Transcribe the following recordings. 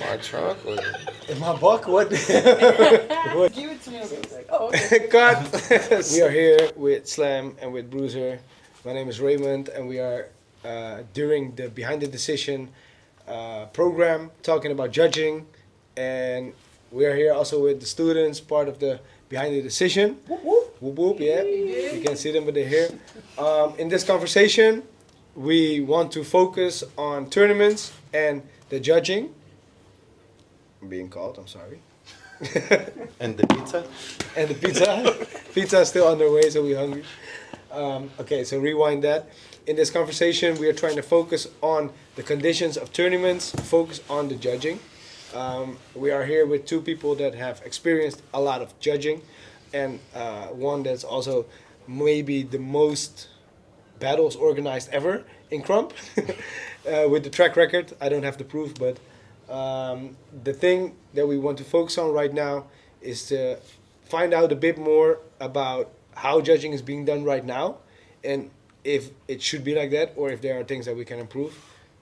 my trunk? Or... In my buck? What? What? Give it to me. Oh, okay. Cut! We are here with Slam and with Bruiser. My name is Raymond, and we are during the Behind the Decision program talking about judging. And we are here also with the students, part of the Behind the Decision. Whoop whoop. Whoop whoop, yeah. You can see them, but they're here. In this conversation, we want to focus on tournaments and the judging. I'm being called, I'm sorry. And the pizza? And the pizza. Pizza is still on their way, so we're hungry. Okay, so rewind that. In this conversation, we are trying to focus on the conditions of tournaments, focus on the judging. We are here with two people that have experienced a lot of judging, and one that's also maybe the most battles organized ever in Krump, with the track record. I don't have the proof, but the thing that we want to focus on right now is to find out a bit more about how judging is being done right now, and if it should be like that, or if there are things that we can improve,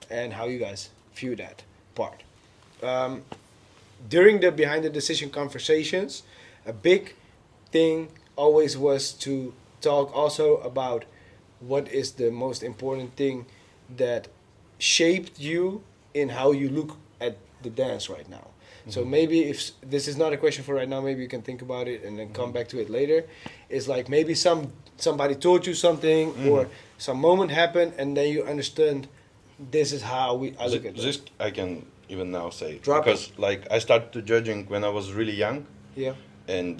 and how you guys view that part. During the Behind the Decision conversations, a big thing always was to talk also about what is the most important thing that shaped you in how you look at the dance right now. Mm-hmm. So maybe if this is not a question for right now, maybe you can think about it and then come back to it later. It's like maybe somebody told you something, or some moment happened, and then you understand this is how I look at this. I can even now say, Drop because it. like I started judging when I was really young. Yeah. And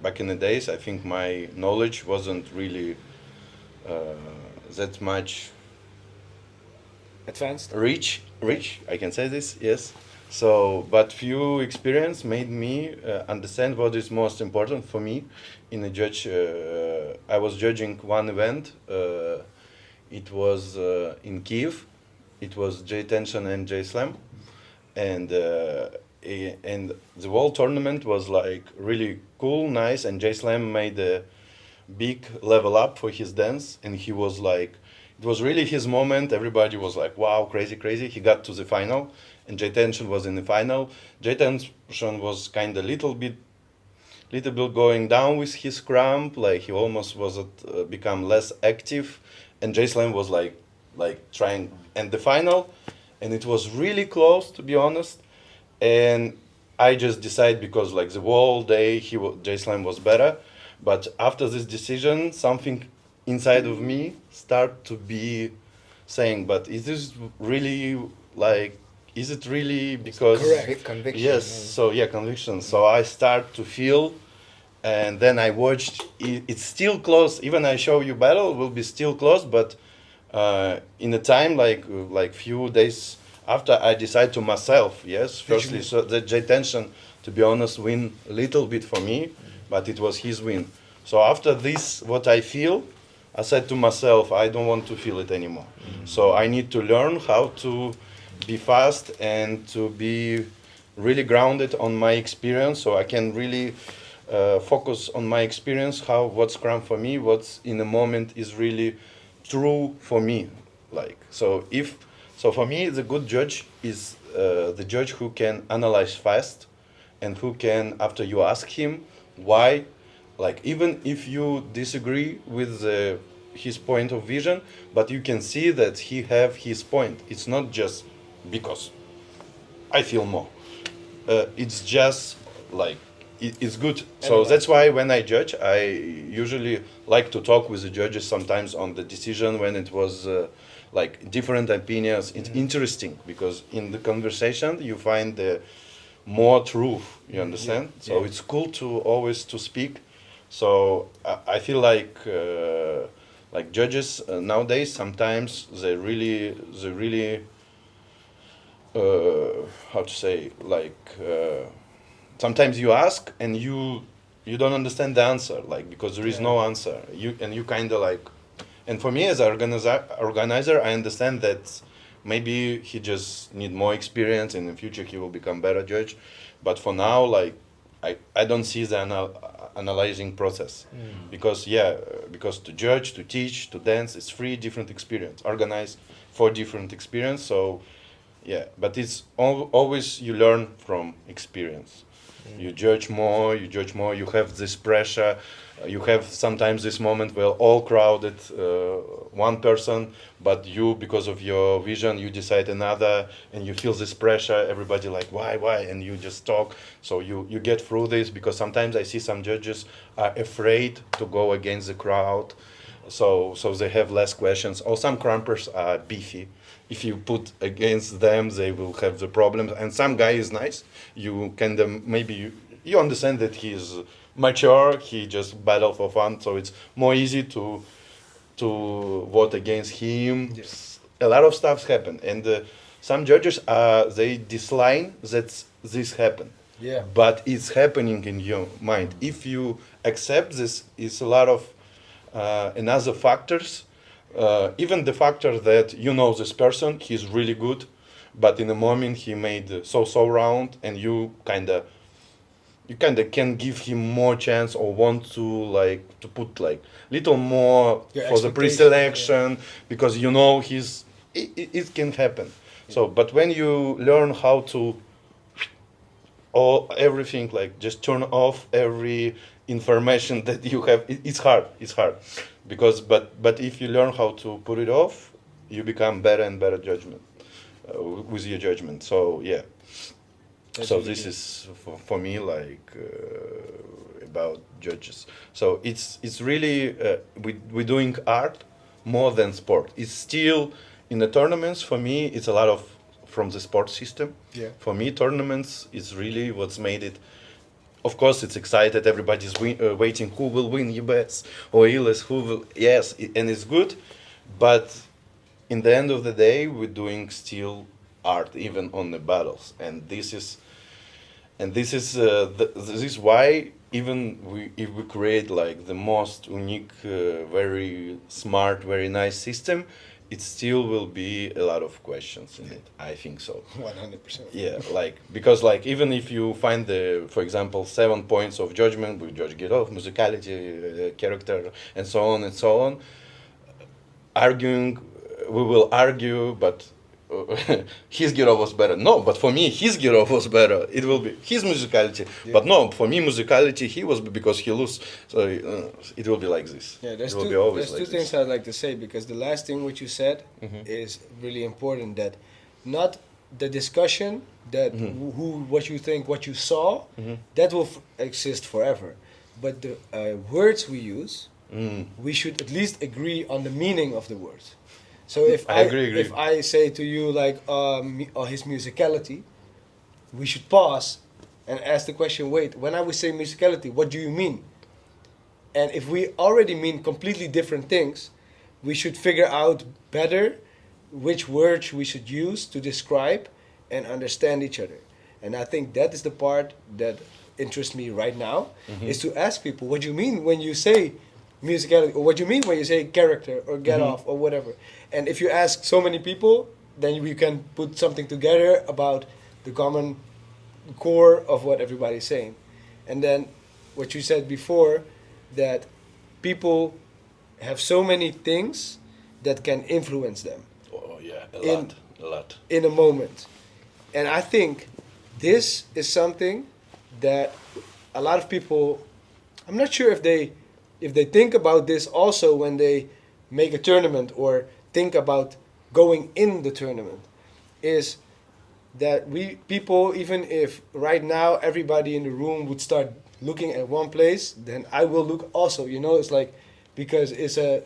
back in the days, I think my knowledge wasn't really that much Advanced. rich. I can say this, yes. So, but few experience made me understand what is most important for me in a judge. I was judging one event. It was in Kiev. It was J Tension and J Slam, and the whole tournament was like really cool, nice. And J Slam made a big level up for his dance, and he was like, it was really his moment. Everybody was like, wow, crazy, crazy. He got to the final, and J Tension was in the final. J Tension was kind of little bit going down with his krump, like he almost was become less active, and J Slam was like trying, and the final, and it was really close, to be honest. And I just decided, because like the whole day J Slam was better, but after this decision, something inside of me start to be saying, but is this really like, is it really because Correct. Conviction. yes, so yeah, conviction. So I start to feel, and then I watched it's still close. Even I show you battle will be still close, but in a time like few days after, I decide to myself, yes, firstly, so the J Tension, to be honest, win a little bit for me, but it was his win. So after this, what I feel, I said to myself, I don't want to feel it anymore. So I need to learn how to be fast and to be really grounded on my experience, so I can really focus on my experience, what's Krump for me, what's in the moment is really true for me. Like, so for me, the good judge is the judge who can analyze fast, and who can, after you ask him why, like even if you disagree with his point of vision, but you can see that he have his point. It's not just because I feel more. It's just like it's good. So that's why when I judge, I usually like to talk with the judges sometimes on the decision when it was like different opinions. It's interesting because in the conversation you find more truth. You understand? Yeah. So it's cool to always to speak. So I feel like judges nowadays, sometimes they really how to say, like sometimes you ask and you don't understand the answer, like because there is no answer. You kind of like, and for me as an organizer, I understand that maybe he just need more experience, and in the future he will become better judge. But for now, like I don't see the analyzing process, because to judge, to teach, to dance is 3 different experience, organize 4 different experience. So Yeah, but it's always you learn from experience. You judge more, you have this pressure, you have sometimes this moment where all crowded one person, but you, because of your vision, you decide another, and you feel this pressure, everybody like, why, and you just talk, so you get through this, because sometimes I see some judges are afraid to go against the crowd, so they have less questions, or some crumpers are beefy. If you put against them, they will have the problems. And some guy is nice. You can maybe you understand that he is mature. He just battle for fun, so it's more easy to vote against him. Yes. A lot of stuff happen, and some judges they dislike that this happened. Yeah. But it's happening in your mind. If you accept this, it's a lot of another factors. Even the factor that you know this person, he's really good, but in a moment he made so round, and you kinda can give him more chance, or want to to put little more Your for the expectation, pre-selection, because you know it can happen. So, but when you learn how to all everything, like just turn off every information that you have, it's hard, because but if you learn how to put it off, you become better and better judgment with your judgment. So yeah, That's so really this good. is for me about judges. So it's really we're doing art more than sport. It's still in the tournaments. For me, it's a lot of from the sport system. Yeah. For me, tournaments is really what's made it. Of course, it's excited. Everybody's waiting. Who will win US or ILS? Who will? Yes, and it's good, but in the end of the day, we're doing still art, even on the battles, and this is this is why even if we create like the most unique, very smart, very nice system, it still will be a lot of questions in it. I think so. 100%. Yeah, because even if you find for example, 7 points of judgment, we judge get off musicality, character, and so on, arguing, we will argue, but his Girov was better. No, but for me, his Girov was better. It will be his musicality. Yeah. But no, for me, musicality, he was because he lose. So it will be like this. Yeah, it will be always there's like two things I'd like to say, because the last thing which you said is really important, that not the discussion that who what you think, what you saw, that will exist forever, but the words we use, we should at least agree on the meaning of the words. So if I agree. if I say to you like his musicality, we should pause and ask the question, wait, when I would say musicality, what do you mean? And if we already mean completely different things, we should figure out better which words we should use to describe and understand each other. And I think that is the part that interests me right now, is to ask people, what do you mean when you say musicality, or what do you mean when you say character or get off or whatever? And if you ask so many people, then we can put something together about the common core of what everybody's saying. And then what you said before, that people have so many things that can influence them Oh yeah, In- a lot. in a moment. And I think this is something that a lot of people, I'm not sure if they think about this also when they make a tournament or think about going in the tournament, is that we people, even if right now everybody in the room would start looking at one place, then I will look also, it's like, because it's a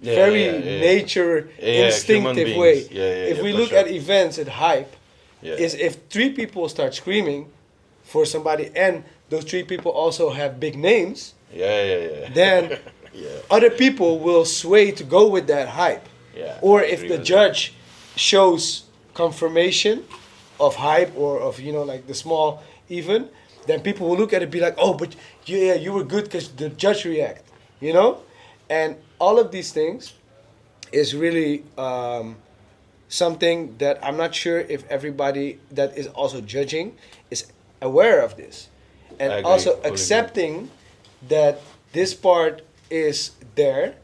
very nature human instinctive beings. way. Yeah, If we for look sure. at events at hype, Yeah. is if 3 people start screaming for somebody, and those 3 people also have big names, Yeah. then Yeah. other people will sway to go with that hype. Yeah, Or I if agree the with judge shows confirmation of hype, or of like the small even, then people will look at it and be like, oh, but yeah, you were good because the judge react, and all of these things is really something that I'm not sure if everybody that is also judging is aware of this, and I agree, also fully agree. accepting that this part is there,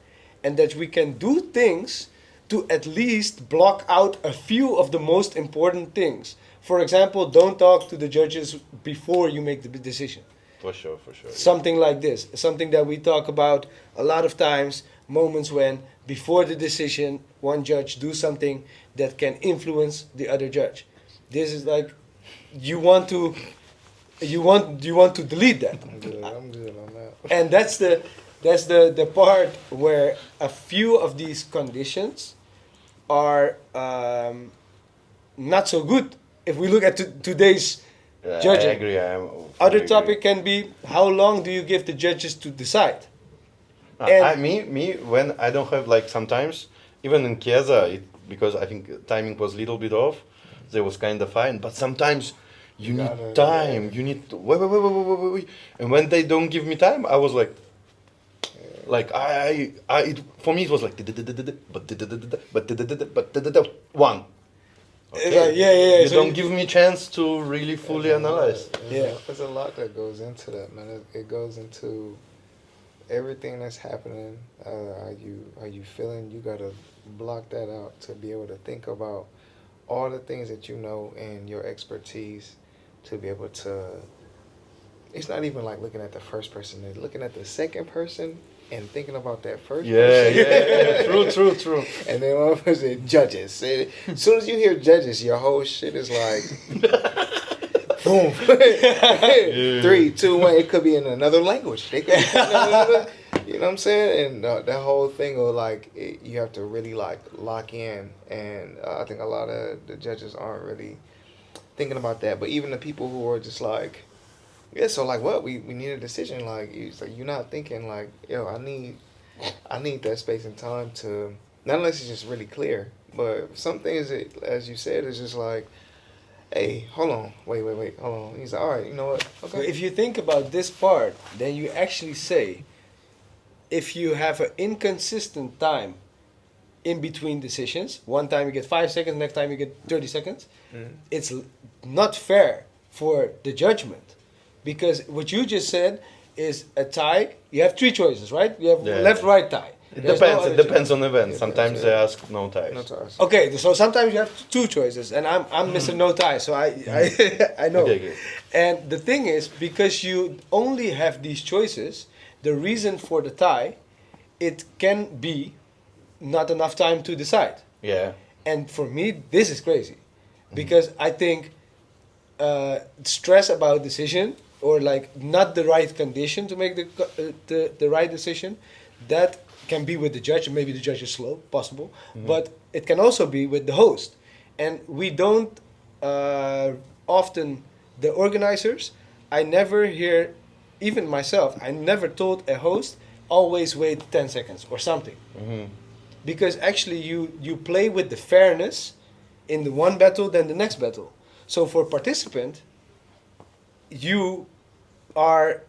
and that we can do things to at least block out a few of the most important things. For example, don't talk to the judges before you make the decision. For sure. Something like this, something that we talk about a lot of times, moments when before the decision, one judge do something that can influence the other judge. This is like, you want to delete that. I'm good on that. And that's the part where a few of these conditions are not so good. If we look at today's judging, I agree. other topic can be, how long do you give the judges to decide? Me when I don't have, like, sometimes even in Chiesa, because I think timing was a little bit off, they was kind of fine. But sometimes you need time. You need to wait. And when they don't give me time, I was like for me it was like but one. Okay. Yeah. You So don't give me chance to really fully analyze. Yeah. There's a lot that goes into that, man. It goes into everything that's happening. Are you feeling? You gotta block that out to be able to think about all the things that you know and your expertise to be able to. It's not even like looking at the first person. It's looking at the second person and thinking about that first person. Yeah. True. And then one person, judges. As soon as you hear judges, your whole shit is like, boom. 3, 2, 1. It could be in another language. They could be, you know what I'm saying? And that whole thing of like, you have to really like lock in. And I think a lot of the judges aren't really thinking about that. But even the people who are just like, yeah, so like what? We need a decision. Like, you're not thinking like, yo, I need that space and time to, not unless it's just really clear, but some things, as you said, is just like, hey, hold on, wait, hold on. He's like, all right, you know what? So Okay. if you think about this part, then you actually say, if you have an inconsistent time in between decisions, one time you get 5 seconds, next time you get 30 seconds, it's not fair for the judgment. Because what you just said is a tie. You have 3 choices, right? You have left, right, tie. It There's depends. no It other depends on the event. It Sometimes depends, they yeah. ask no ties. No ties. Okay, so sometimes you have 2 choices, and I'm Mr. No Tie, so I know. Okay. And the thing is, because you only have these choices, the reason for the tie, it can be not enough time to decide. Yeah. And for me, this is crazy, because I think stress about decision, or like not the right condition to make the right decision, that can be with the judge, and maybe the judge is slow, possible, but it can also be with the host. And we don't often, the organizers, I never hear, even myself, I never told a host, always wait 10 seconds or something. Because actually you play with the fairness in the one battle than the next battle. So for participant, you are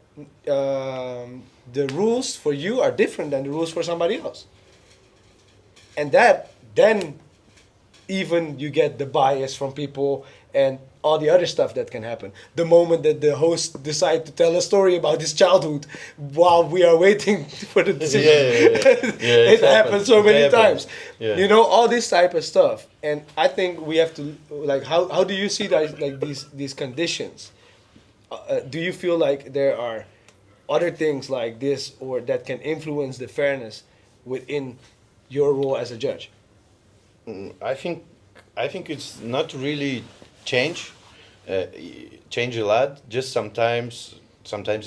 the rules for you are different than the rules for somebody else, and that then even you get the bias from people and all the other stuff that can happen. The moment that the host decide to tell a story about his childhood while we are waiting for the decision, it happens so many times. Yeah. You know, all this type of stuff. And I think we have to, like, how do you see that, like these conditions? Do you feel like there are other things like this or that can influence the fairness within your role as a judge? I think it's not really change a lot. Just sometimes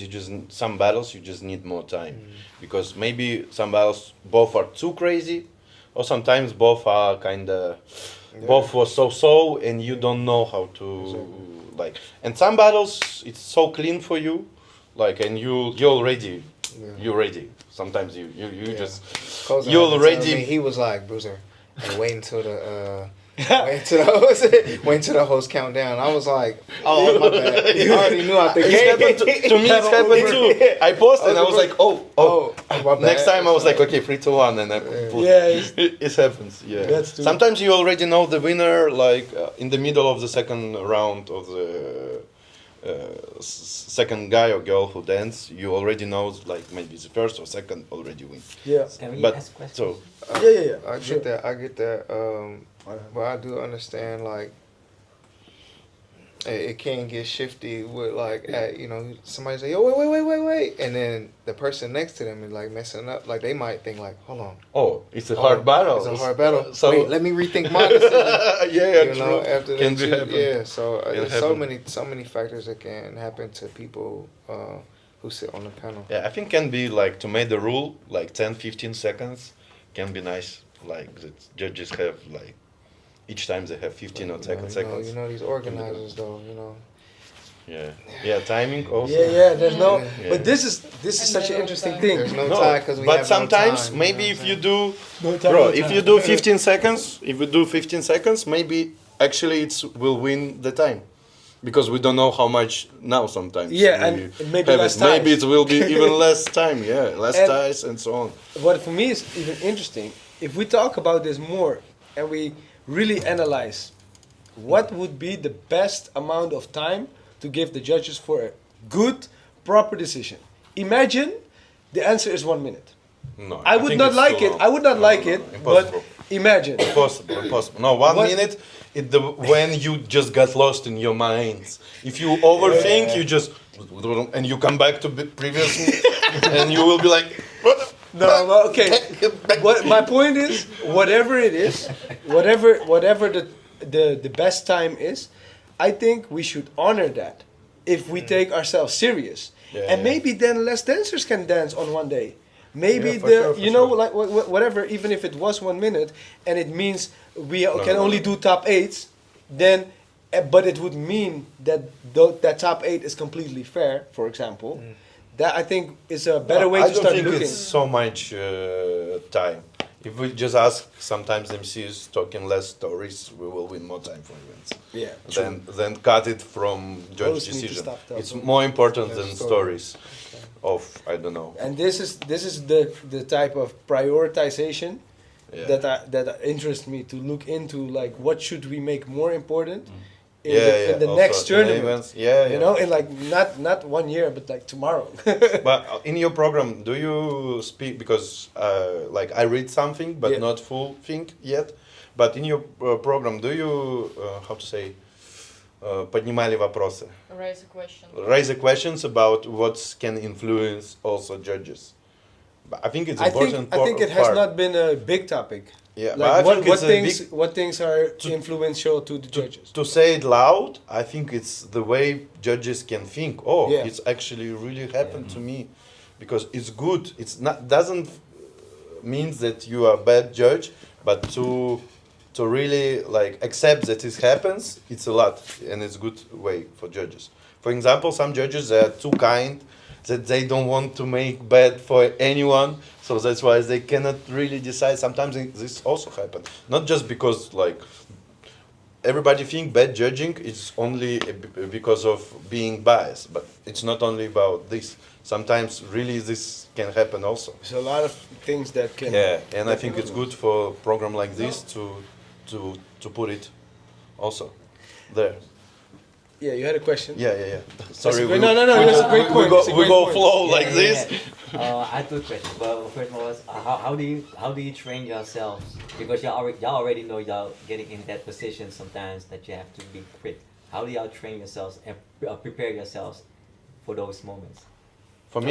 you just some battles you just need more time, because maybe some battles both are too crazy, or sometimes both are both were so, and you don't know how to like. And some battles it's so clean for you, like, and you're ready. You're ready. Sometimes you just Coulson you're had to tell ready. me, he was like, Bruiser, wait until the wait till the host count down. I was like, oh my bad. I already knew out the It's gate. happened to me. It's happened too. I posted. I was like, oh. my bad. Next time I was like, okay, 3-1, and I put. Yeah, It happens. Yeah. That's true. Sometimes you already know the winner, like in the middle of the second round second guy or girl who dance, you already know like maybe the first or second already win. Yeah. Can we But ask questions? so Yeah. I Sure. get that. I get that. But I do understand like it can get shifty with like you know, somebody say, "Yo, wait," and then the person next to them is like messing up. Like they might think like, "Hold on, it's a hard battle. It's a hard battle. So Wait, let me rethink my decision." yeah, You know, true. after Can that, be happen. yeah. So Can there's happen. so many factors that can happen to people who sit on the panel. Yeah, I think can be like to make the rule like 10-15 seconds can be nice. Like the judges have like each time they have 15 or You 10 know, seconds. You know these organizers though. You know. Yeah, timing also. Yeah. There's no. Yeah. But this is such an interesting thing. There's no No, time because we but have sometimes no time, maybe you know if what you I'm do, No time, bro, no if time. you do 15 seconds, maybe actually it will win the time, because we don't know how much now. Sometimes Yeah, we and maybe have less it. Maybe ties. it will be even less time. Yeah, less And- ties and so on. What for me is even interesting, if we talk about this more and we really analyze what would be the best amount of time to give the judges for a good, proper decision. Imagine the answer is 1 minute. No, I would think not it's like too it. long. I would not No, like no, it, no, but impossible. imagine. Impossible. No, 1 What- minute. When you just got lost in your minds. If you overthink, you just and you come back to previous, and you will be like, what? No, well, okay. What my point is, whatever it is, whatever the best time is, I think we should honor that if we take ourselves serious. Yeah, And yeah. maybe then less dancers can dance on one day. Maybe Yeah, for the sure, for you know sure. like whatever, even if it was 1 minute and it means we can no, only no. do top 8s, then but it would mean that that top 8 is completely fair, for example. That I think is a better way I to don't start think looking. it's so much time. If we just ask sometimes MCs talking less stories, we will win more time for events. Yeah, Then cut it from judge Hosts need to decision. stop talking. It's more important Less than stories. stories of I don't know. And this is the type of prioritization Yeah. that interests me to look into, like what should we make more important in the also next in tournament. events. Yeah, You know, in like not 1 year, but like tomorrow. But in your program, do you speak, because like I read something but Yeah. not full thing yet. But in your program, do you how to say поднимали вопросы? Raise a question. Raise the questions about what can influence also judges. But I think it's important. I think it has part. not been a big topic. Yeah, but Like I what think what it's a things big- what things are influential to the judges. To say it loud, I think it's the way judges can think. Oh, Yeah. it's actually really happened to me, because it's good. It's not doesn't means that you are a bad judge, but to really like accept that it happens, it's a lot, and it's good way for judges. For example, some judges are too kind, that they don't want to make bad for anyone, so that's why they cannot really decide. Sometimes this also happens, not just because like everybody think bad judging is only because of being biased, but it's not only about this. Sometimes really this can happen also. There's a lot of things that can. Yeah, and I think it's good for a program like this to put it also there. Yeah, you had a question. Yeah. Sorry, great- no, that's a great point. It's a We great go point. flow like this. I have two questions. Well, first one was how do you train yourselves? Because y'all already know y'all getting in that position sometimes that you have to be quick. How do y'all train yourselves and prepare yourselves for those moments? For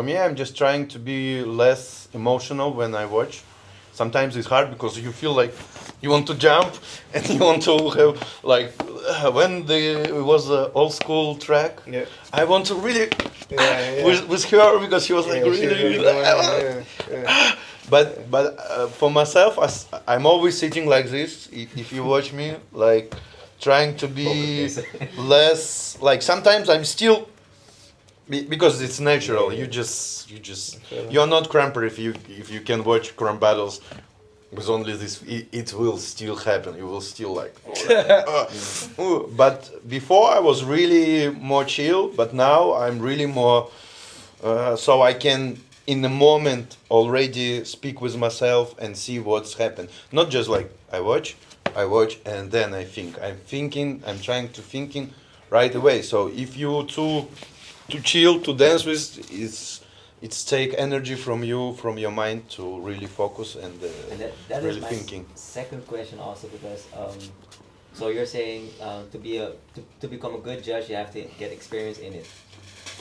me, I'm just trying to be less emotional when I watch. Sometimes it's hard because you feel like you want to jump and you want to have like when it was an old school track. Yeah. I want to really Yeah. with her because she was like Yeah, really. yeah. But for myself, I'm always sitting like this. If you watch me, like trying to be less. Like sometimes I'm still, because it's natural. You're not Krumper if you can watch Krump battles with only this. It will still happen. You will still like. But before I was really more chill. But now I'm really more. So I can in the moment already speak with myself and see what's happened. Not just like I watch, and then I think. I'm trying to thinking right away. So if you too chill to dance with, it's take energy from you, from your mind to really focus and that really is my thinking. second question also, because so you're saying to become a good judge, you have to get experience in it.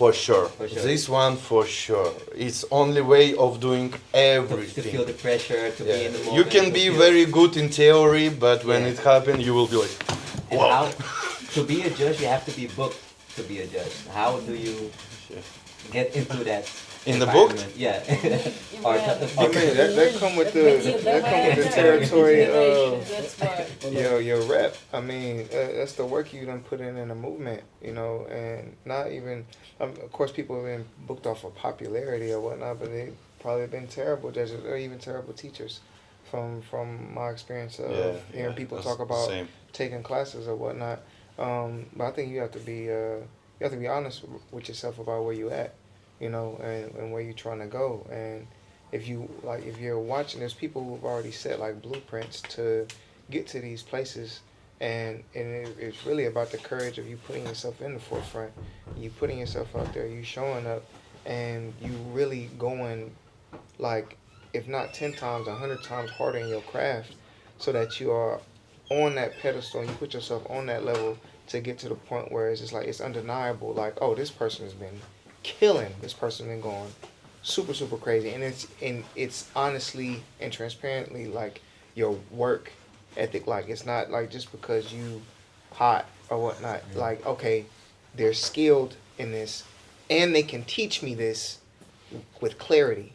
For sure. For sure. This one for sure. It's only way of doing To everything. feel the pressure, to be in the moment. You can to be feel- very good in theory, but when Yeah. it happens, you will be like, And wow. how to be a judge, you have to be booked to be a judge. How do you get into that? In the book? environment? Yeah. Yeah. Or I mean, that come with the territory of That's why. your rep. I mean, that's the work you done put in the movement, you know, and not even. Of course, people have been booked off of popularity or whatnot, but they probably been terrible judges or even terrible teachers. From my experience of hearing people that's talk about same. taking classes or whatnot. But I think you have to be honest with yourself about where you at, you know, and where you're trying to go. And if you're watching, there's people who've already set like blueprints to get to these places, and it's really about the courage of you putting yourself in the forefront, you putting yourself out there, you showing up, and you really going, like, if not 10 times, 100 times harder in your craft, so that you are on that pedestal and you put yourself on that level to get to the point where it's just like, it's undeniable, like, oh, this person has been killing, this person been going super, super crazy. And it's honestly and transparently like your work ethic. Like, it's not like just because you hot or whatnot, like, okay, they're skilled in this and they can teach me this with clarity,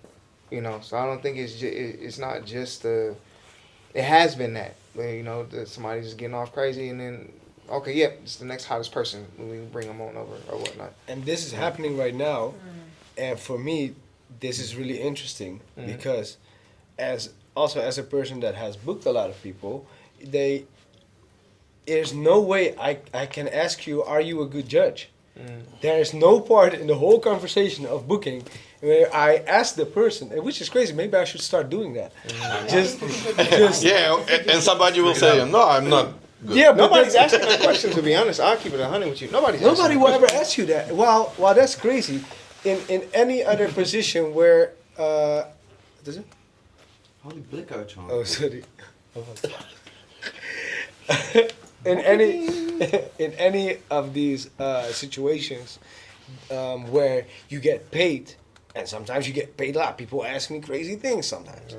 you know. So I don't think it's not just it has been that, you know, that somebody's just getting off crazy and then, okay, yep, it's the next hottest person when we bring them on over or whatnot. And this is happening right now, and for me, this is really interesting because, as a person that has booked a lot of people, there's no way I can ask you, are you a good judge? There is no part in the whole conversation of booking where I ask the person, which is crazy. Maybe I should start doing that. Just Yeah, and somebody will say, no, I'm not good. yeah, but Nobody's that's- asking that question, to be honest. I'll keep it 100 with you. Nobody Nobody will ever ask you that. Well, that's crazy. In any other position where, what is it? Hou die blik uit je hand. Oh, sorry. in any of these situations where you get paid, and sometimes you get paid a lot. People ask me crazy things sometimes,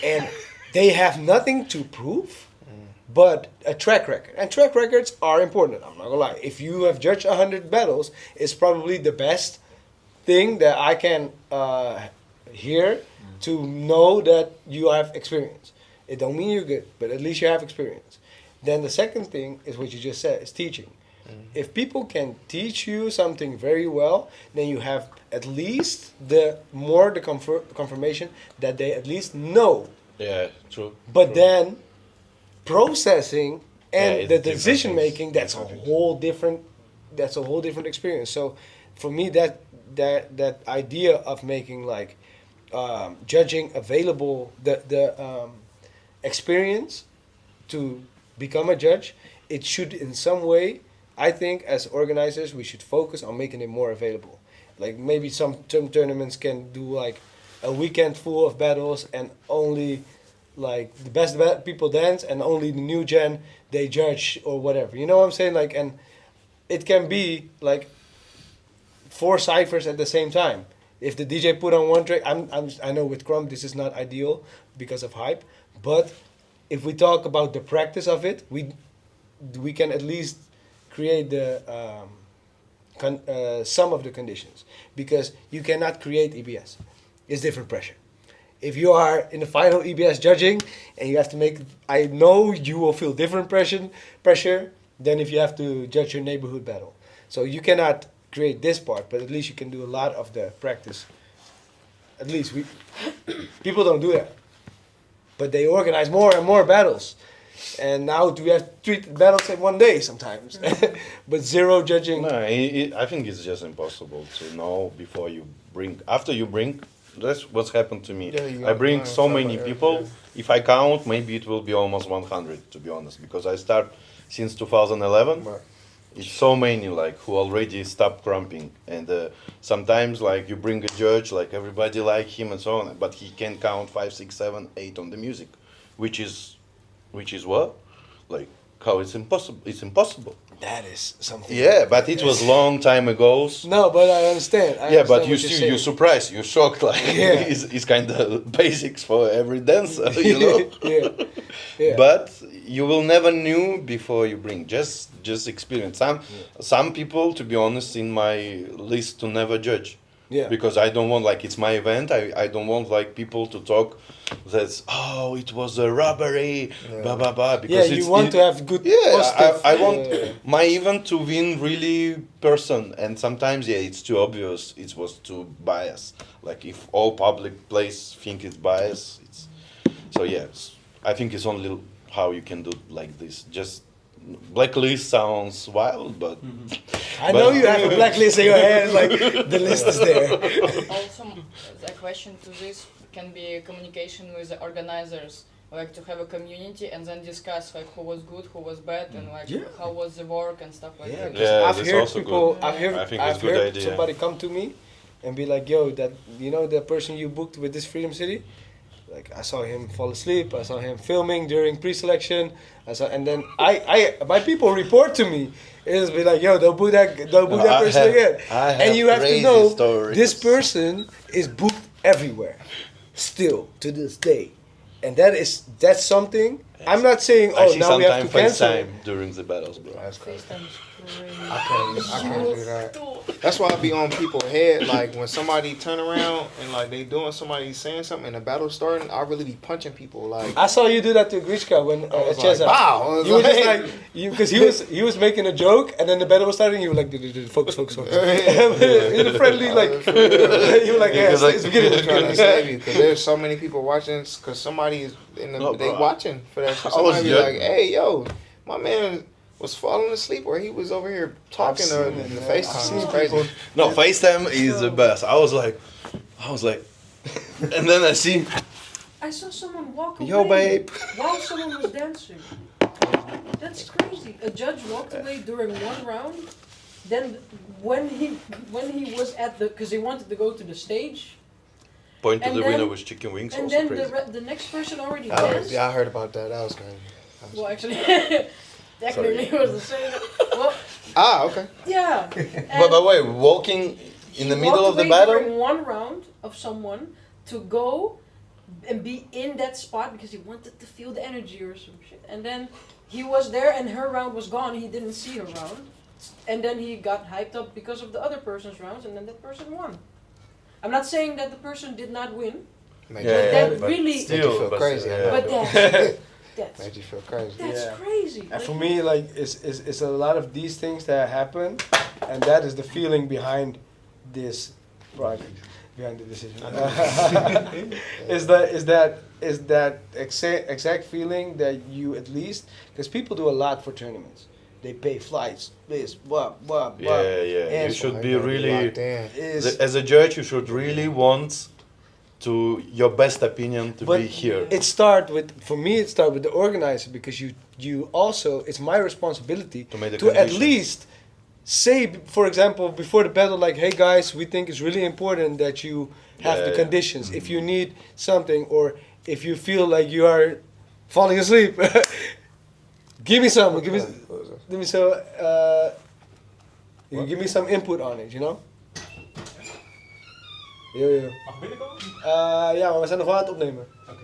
and they have nothing to prove. But a track record. And track records are important. I'm not gonna lie. If you have judged 100 battles, it's probably the best thing that I can hear to know that you have experience. It don't mean you're good, but at least you have experience. Then the second thing is what you just said, is teaching. If people can teach you something very well, then you have at least the confirmation that they at least know. Yeah, true. But then processing and it's the different decision things. making, that's a whole different experience. So for me, that idea of making like judging available, the experience to become a judge, it should in some way, I think as organizers, we should focus on making it more available. Like maybe some tournaments can do like a weekend full of battles and only like the best people dance and only the new gen they judge or whatever. You know what I'm saying? Like, and it can be like 4 ciphers at the same time. If the DJ put on one track, I know with Krump this is not ideal because of hype, but if we talk about the practice of it, we can at least create the some of the conditions, because you cannot create EBS. It's different pressure. If you are in the final EBS judging and you have to make, I know you will feel different pressure than if you have to judge your neighborhood battle. So you cannot create this part, but at least you can do a lot of the practice. At least people don't do that, but they organize more and more battles. And now we have 3 battles in one day sometimes, but 0 judging. No, I think it's just impossible to know before you bring. After you bring, that's what's happened to me. Yeah, I bring you so know, many yeah, people. yeah. If I count, maybe it will be almost 100, to be honest, because I start since 2011. Right. It's so many like who already stopped crumping, and sometimes like you bring a judge, like everybody like him and so on, but he can count 5, 6, 7, 8 on the music, which is what, like how it's impossible. It's impossible. That is something. Yeah, but it was long time ago. No, but I understand. Yeah, but you see, you're surprised, you're shocked. Like Yeah. it's kind of basics for every dancer, you know. Yeah. Yeah. But you will never knew before you bring. Just experience. Some people, to be honest, in my list to never judge. Yeah. Because I don't want, like, it's my event. I don't want like people to talk that's, oh, it was a robbery, blah blah blah. Because you want to have good. yeah, positive, I want my event to win really person, and sometimes it's too obvious. It was too biased. Like if all public place think it's biased, it's so yes. I think it's only how you can do like this. Just blacklist sounds wild, but I know you have a blacklist in your head. Like the list is there. Also, a question to this can be communication with the organizers, like to have a community and then discuss like who was good, who was bad, and like how was the work and stuff like Yeah, that. 'cause Yeah, I've that's heard also people. good. I've heard. I think it's I've a good heard idea. somebody come to me and be like, "Yo, that the person you booked with this Freedom City, like I saw him fall asleep. I saw him filming during pre-selection. And then my people report to me. It's be like, yo, don't book that person again. And you have to know this person is booked everywhere, still to this day, and that's something. I'm not saying now we have to cancel. FaceTime during the battles, bro. That's crazy. FaceTime's crazy. I can't do that. That's why I be on people's head. Like when somebody turn around and like they doing somebody saying something and the battle starting, I really be punching people. Like I saw you do that to Grishka when I was Chesa. like, wow. You were just like because he was making a joke and then the battle was starting. You were like, focus. In a friendly like. You were like, yeah, it's beginning. I'm trying to save you because there's so many people watching. Because somebody is they watching for that. So somebody be like, hey, yo, my man was falling asleep or he was over here talking in the FaceTime. It's crazy. No, FaceTime is the best. I was like, and then I see, I saw someone walk away yo, babe. while someone was dancing. That's crazy. A judge walked away during one round. Then when he was at because he wanted to go to the stage, Point to And the then- winner with chicken wings. and Also then crazy. the next person already danced. Yeah, I heard about that. That was crazy. Well, actually, technically it was the same. Well, Okay. yeah. But by the way, walking in the middle of the battle. During one round of someone to go and be in that spot because he wanted to feel the energy or some shit. And then he was there and her round was gone. He didn't see her round. And then he got hyped up because of the other person's rounds and then that person won. I'm not saying that the person did not win. Made Yeah, you, that but really- made you feel crazy. But that's Made you feel crazy. Yeah. crazy. And for me, like, it's a lot of these things that happen, and that is the feeling behind this project, behind the decision. is that exact feeling that you at least, because people do a lot for tournaments. They pay flights, this, blah. Yeah. You should be really, locked in. as a judge, you should really want to your best opinion to be here. It start with the organizer because you also it's my responsibility To make the to at conditions. least say, for example, before the battle, like, hey guys, we think it's really important that you have the Yeah. conditions. If you need something or if you feel like you are falling asleep, give me some you give me some input on it, you know? Yo. Mag ik binnenkomen? Ja, maar we zijn nog wel aan het opnemen. Oké.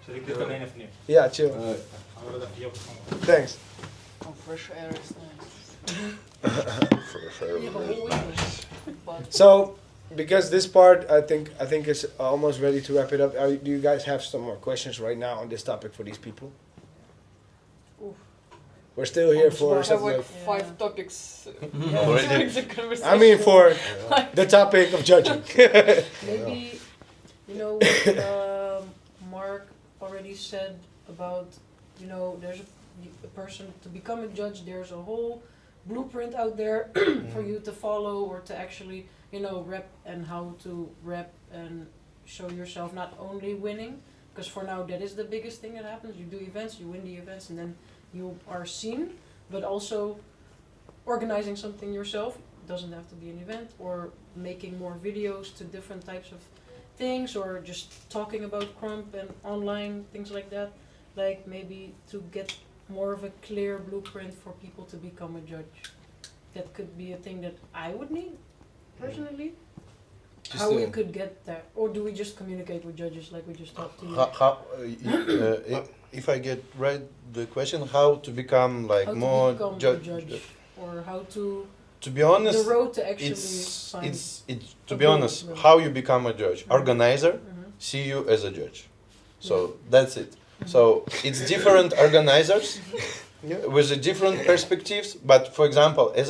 Zet ik dit alleen even neer. Ja, chill. Gaan we dat even hier op de gang. Thanks. Oh, fresh air is nice. You have a whole English. But So, because this part, I think is almost ready to wrap it up. Do you guys have some more questions right now on this topic for these people? Oof. We're still here we for have something like like, 5 topics Already. during the conversation. I mean, for the topic of judging. Maybe, what Mark already said about, there's a person to become a judge, there's a whole blueprint out there for you to follow or to actually, rep and how to rep and show yourself not only winning, because for now that is the biggest thing that happens. You do events, you win the events, and then you are seen, but also organizing something yourself. It doesn't have to be an event, or making more videos to different types of things, or just talking about Krump and online things like that. Like maybe to get more of a clear blueprint for people to become a judge. That could be a thing that I would need personally. Just How we could get there, or do we just communicate with judges like we just talked to you? If I get right the question, how to become like How to more become a judge? judge, or how to To be honest, the road to actually it's find. it's to a be goal, honest, really. how you become a judge. Organizer Mhm. see you as a judge, so that's it. So it's different organizers with the different perspectives. But for example, as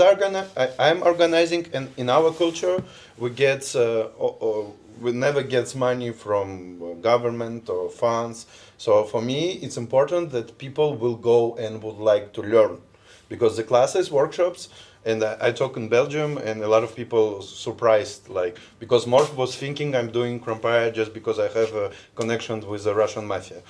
I'm organizing, and in our culture, we get we never gets money from government or funds. So for me, it's important that people will go and would like to learn, because the classes, workshops, and I talk in Belgium, and a lot of people surprised, like, because Morph was thinking I'm doing Krumpire just because I have a connection with the Russian mafia.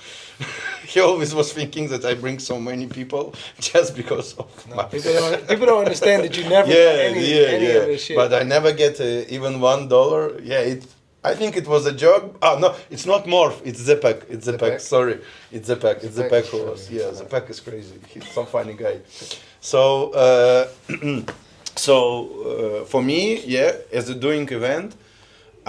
He always was thinking that I bring so many people just because of mafia. People don't understand that you never got any of this shit. But I never get even $1. Yeah, I think it was a joke. Oh no, it's not Morph. It's Zepek. It's Zepek. Sorry, it's Zepek. It's Zepek who was. Yeah, Zepek is crazy. He's some funny guy. So, for me, yeah, as a doing event,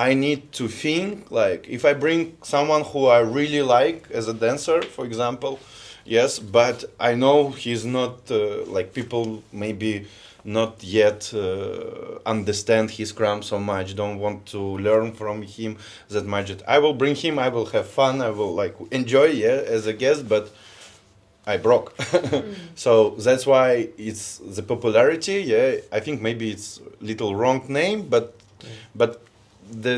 I need to think like if I bring someone who I really like as a dancer, for example, yes, but I know he's not like people maybe not yet understand his Krump so much, don't want to learn from him that much. I will bring him, I will have fun, I will like enjoy, yeah, as a guest, but I broke. So that's why it's the popularity, yeah. I think maybe it's little wrong name, but the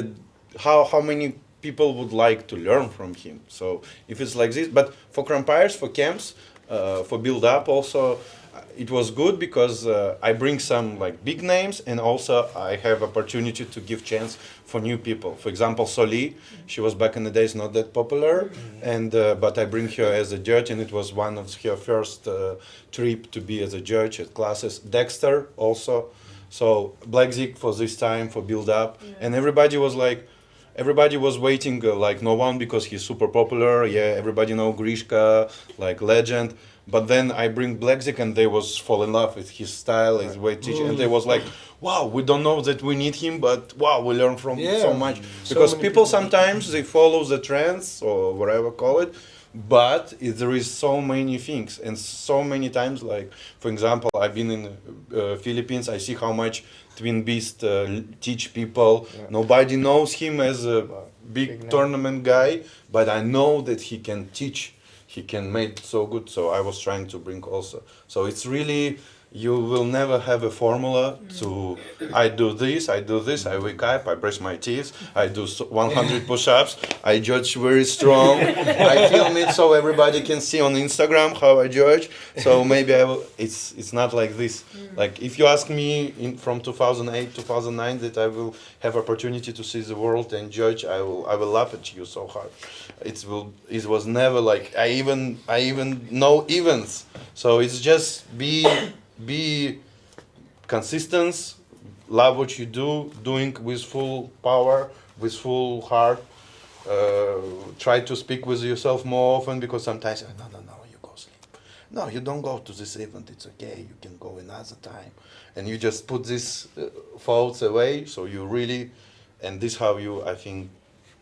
how many people would like to learn from him. So if it's like this, but for Krumpires, for camps, for build up also, it was good because I bring some like big names, and also I have opportunity to give chance for new people. For example, Soli, she was back in the days not that popular, and but I bring her as a judge, and it was one of her first trip to be as a judge at classes. Dexter also, so Black Zik for this time for build up, and everybody was like. Everybody was waiting like no one because he's super popular. Yeah, everybody know Grishka, like legend. But then I bring Black Zik and they was fall in love with his style, his way of teaching, and they was like, "Wow, we don't know that we need him, but wow, we learn from so much." Because people sometimes they follow the trends or whatever call it, but there is so many things and so many times. Like for example, I've been in Philippines. I see how much Twin Beast teach people. Nobody knows him as a big tournament guy, but I know that he can teach. He can make so good. So I was trying to bring also. So it's really, you will never have a formula to, I do this, I wake up, I brush my teeth, I do 100 push-ups, I judge very strong, I film it so everybody can see on Instagram how I judge. So maybe I will, it's not like this. Like if you ask me from 2008, 2009 that I will have opportunity to see the world and judge, I will laugh at you so hard. It was never like, I even know events. So it's just be consistent, love what you do, doing with full power, with full heart. Try to speak with yourself more often, because sometimes no, you go sleep. No, you don't go to this event. It's okay. You can go another time, and you just put these faults away. So you really, and this how you, I think,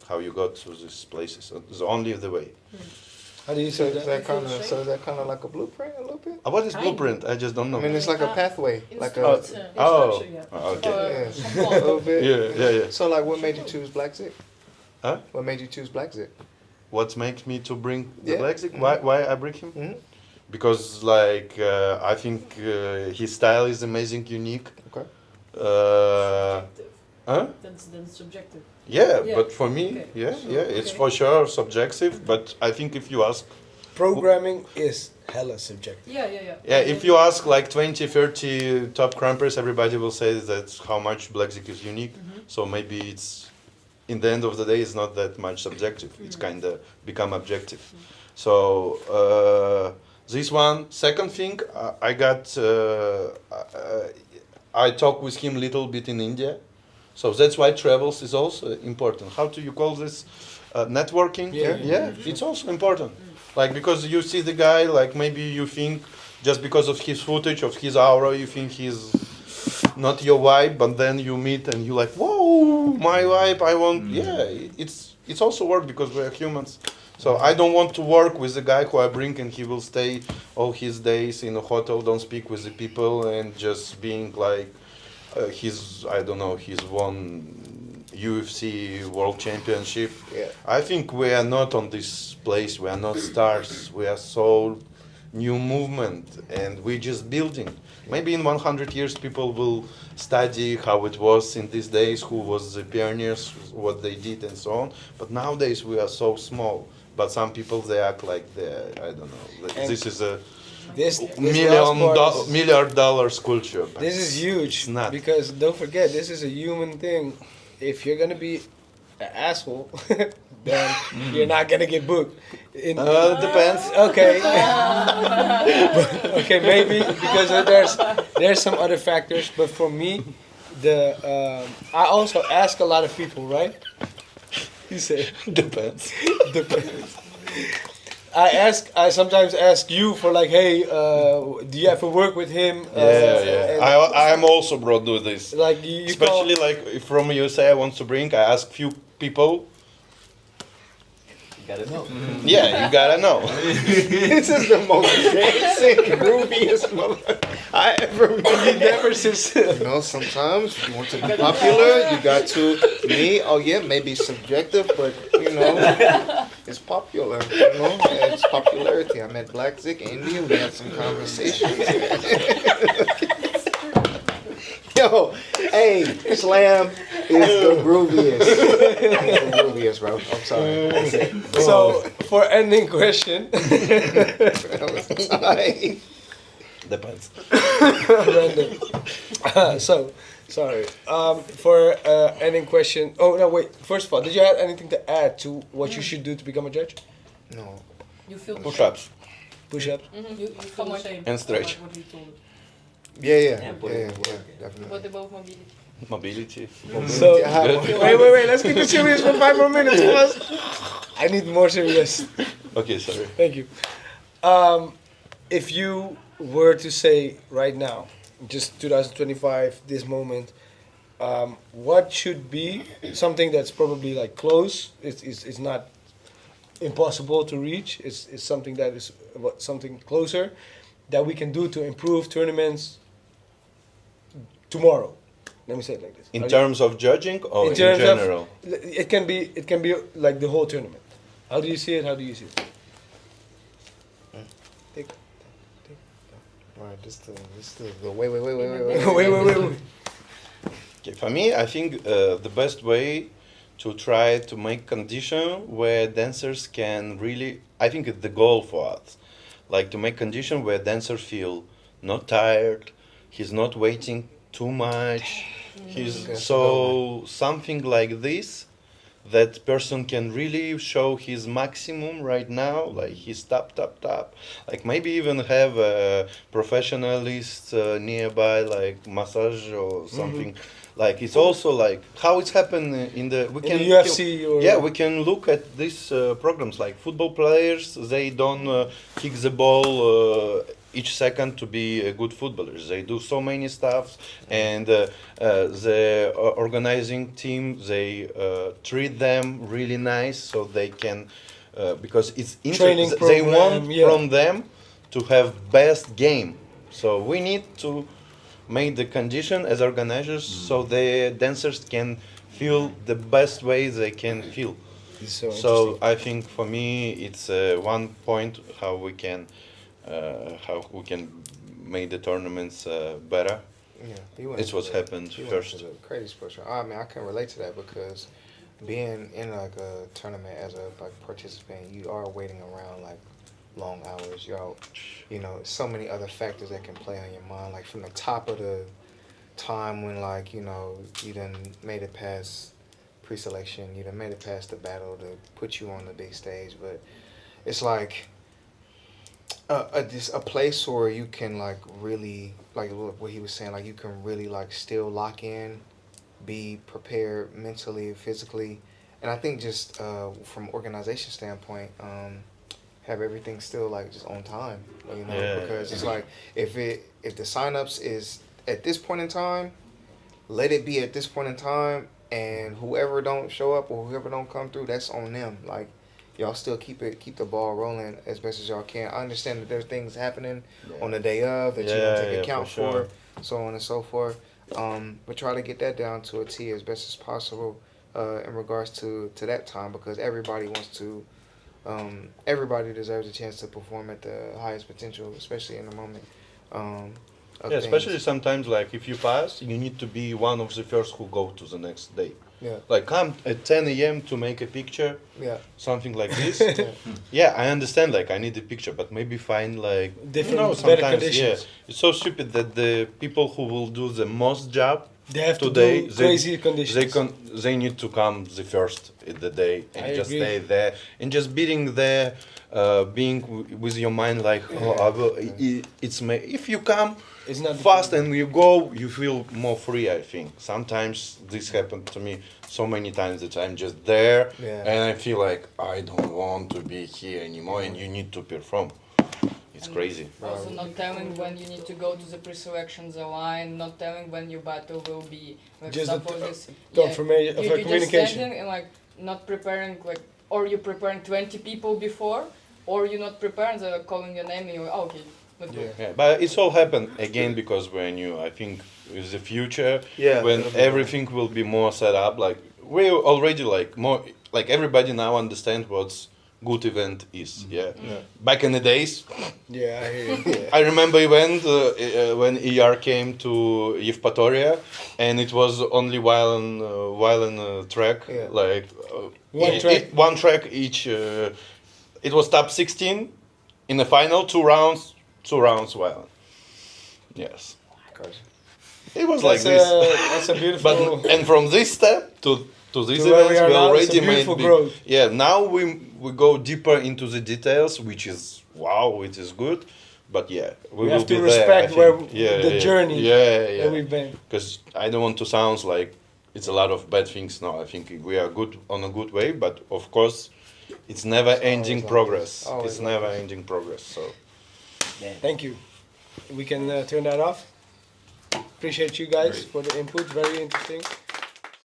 how you got to these places. It's only the way. How do you So say is that? that kind of like a blueprint a little bit? What is Kind. blueprint? I just don't know. I mean, it's like a pathway, like a Instruction, okay. a little bit. Yeah. So like, what made you choose Black Zik? Huh? What made you choose Black Zik? What makes me to bring the Yeah. Black Zik? Why I bring him? Mhm. Because like I think his style is amazing, unique. Okay. Subjective. Huh? That's subjective. Yeah, Yeah. but for me, Okay. So, it's okay. for sure subjective. But I think if you ask, Programming is hella subjective. Yeah. if you ask like 20, 30 top Krumpers, everybody will say that's how much Black Zik is unique. So maybe it's, in the end of the day, it's not that much subjective. It's kind of become objective. So This one. Second thing, I got. I talk with him a little bit in India, so that's why travels is also important. How do you call this? Networking. Yeah. It's also important. Like because you see the guy, like maybe you think just because of his footage of his aura, you think he's not your vibe, but then you meet and you like, whoa, my vibe. I want. Yeah, it's also work because we are humans. So I don't want to work with the guy who I bring and he will stay all his days in a hotel, don't speak with the people and just being like he's I don't know he's won UFC World Championship. Yeah. I think we are not on this place. We are not stars. We are so new movement and we're just building. Maybe in 100 years people will study how it was in these days, who was the pioneers, what they did and so on. But nowadays we are so small. But some people they act like they're I don't know. And this is a This last part is- milliard dollar sculpture. but This is huge It's not. because don't forget this is a human thing. If you're gonna be an asshole, then you're not gonna get booked. Depends. Okay. Okay, maybe because there's some other factors, but for me, I also ask a lot of people, right? You say Depends. depends. I sometimes ask you for like, hey, do you ever work with him? Yeah. and I am also bro do this. like you Especially like if from USA I want to bring, I ask few people. You gotta know. Yeah, you gotta know. This is the most dancing, grooviest mother I ever met. never sits. You know, sometimes if you want to be popular, you got to me. Oh yeah, maybe subjective, but you know, it's popular. You know, it's popularity. I met Black Zik, India. We had some conversations. Yo, hey, Slam is the grooviest. The grooviest, bro. I'm sorry. That's it. So for ending question, That was tight. Depends. random. So sorry. For ending question. Oh no, wait. First of all, did you have anything to add to what you should do to become a judge? No. You feel the Push-ups. Push up. You feel the same. And stretch. Like what he told. Yeah, put it to work. definitely. What about mobility? Mobility. So Yeah. wait. Let's keep it serious for 5 more minutes, plus. I need more serious. Okay, sorry. Thank you. If you were to say right now, just 2025, this moment, what should be something that's probably like close? It's not impossible to reach. It's something that is something closer that we can do to improve tournaments tomorrow. Let me say it like this. In terms of judging or in terms of- general? It can be like the whole tournament. How do you see it? How do you see it? Take. Right, this the wait. Wait. Okay, for me, I think the best way to try to make condition where dancers can really, I think it's the goal for us, like to make condition where dancers feel not tired, he's not waiting too much, he's so something like this, that person can really show his maximum right now, like he's tap, like maybe even have a professionalist nearby, like massage or something. Like it's also like how it's happened in the UFC or yeah, we can look at these programs like football players. They don't kick the ball each second to be good footballers. They do so many stuff, and the organizing team they treat them really nice so they can because it's Training they program, want yeah. from them to have best game. So we need to make the condition as organizers so the dancers can feel the best way they can feel. So, So I think for me it's one point how we can make the tournaments better. Yeah, It's what happened first. The crazy sports. I mean, I can relate to that because being in like a tournament as a like participant, you are waiting around like long hours. You're out, you know, so many other factors that can play on your mind. Like from the top of the time when like you know you done made it past pre-selection, you done made it past the battle to put you on the big stage, but it's like just a place where you can like really like what he was saying, like you can really like still lock in, be prepared mentally, physically, and I think just from organization standpoint, have everything still like just on time, you know, Yeah. because it's like if the signups is at this point in time, let it be at this point in time, and whoever don't show up or whoever don't come through, that's on them. Like y'all still keep the ball rolling as best as y'all can. I understand that there's things happening on the day of that you don't take account for, so on and so forth. But try to get that down to a T as best as possible in regards to that time, because everybody wants to. Everybody deserves a chance to perform at the highest potential, especially in the moment. Yeah, especially sometimes, like if you pass, you need to be one of the first who go to the next day. Yeah. Like come at 10 a.m. to make a picture. Yeah. Something like this. Yeah, I understand. Like I need a picture, but maybe find like Different, you know, better sometimes conditions. yeah, it's so stupid that the people who will do the most job They have today, to do crazy conditions. they need to come the first in the day and I just agree. stay there and just being there, being with your mind like, oh, I will, it's me. If you come It's not fast and you go, you feel more free. I think sometimes this happened to me so many times that I'm just there and I feel like I don't want to be here anymore, and you need to perform. It's crazy. Also not telling when you need to go to the pre-selection, the line, not telling when your battle will be. Like Just suppose the this, confirmation of you're just communication. standing and like not preparing, like, or you're preparing 20 people before, or you're not preparing, they're calling your name and you're like, oh, okay, let's go. Yeah, but it's all happened again because when you, I think, with the future, Yeah, when it'll be everything will be more set up, like we already like more, like everybody now understands what's good event is. Yeah. Back in the days, Yeah, I hear you. I remember event when ER came to Yevpatoria, and it was only violin track, Yeah. like One one track each. It was top 16 in the final, 2 rounds violin. Yes, it was like this. That's a beautiful. But and from this step to these To where we events, are we now, it's a already made beautiful growth. Yeah, now we go deeper into the details, which is wow, it is good. But yeah, We will have to be respect there, I where think. Yeah, the yeah, journey Yeah, that we've been. because I don't want to sound like it's a lot of bad things. No, I think we are good on a good way, but of course, it's never ending always progress. always It's never ending progress. So. Thank you. We can turn that off. Appreciate you guys for the input. Very interesting.